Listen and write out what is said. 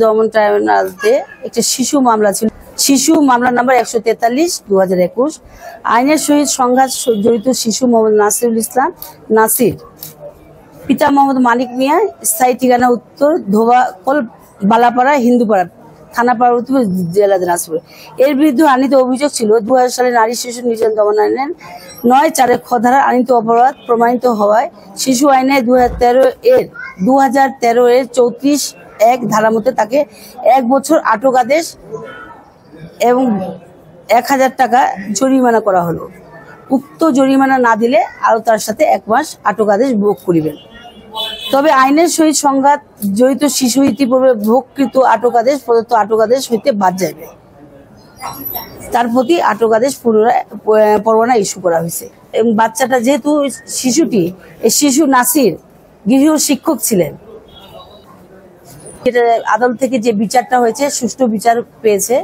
দমন ট্রাইব্যুনালে একটি শিশু মামলা ছিল। শিশু মামলা নাম্বার 143/2021। আইনের সহিত সংঘাত জড়িত শিশু মোহাম্মদ নাসিরুল ইসলাম নাসির, পিতা মোহাম্মদ মানিক মিয়া, স্থায়ী ঠিকানা উত্তর ধোবাকল বালাপাড়া হিন্দুপাড়া, থানা পার্বতীপুর, জেলা দিনাজপুর। এর বিরুদ্ধে আনিত অভিযোগ ছিল 2000 সালে নারী শিশু নির্যাতন দমন আইনের 9(4) খ ধারা আনিত অপরাধ প্রমাণিত হওয়ায় শিশু আইনে 2013 এর 34(1) ধারা মতে তাকে 1 বছর আটক আদেশ এবং 1000 টাকা জরিমানা করা হলো। উক্ত জরিমানা না দিলে আরো তার সাথে 1 মাস আটক আদেশ ভোগ করিবেন। তবে আইনের সহিত সংঘাত জড়িত শিশু ইতিপূর্বে ভোগকৃত আটক আদেশ প্রদত্ত আটক আদেশ হইতে বাদ যাইবে। তার প্রতি আটক আদেশ পরোয়ানা ইস্যু করা হয়েছে। এবং বাচ্চাটা যেহেতু শিশু নাসির গৃহ শিক্ষক ছিলেন, এটা আদালত থেকে যে বিচারটা হয়েছে সুষ্ঠু বিচার পেয়েছে।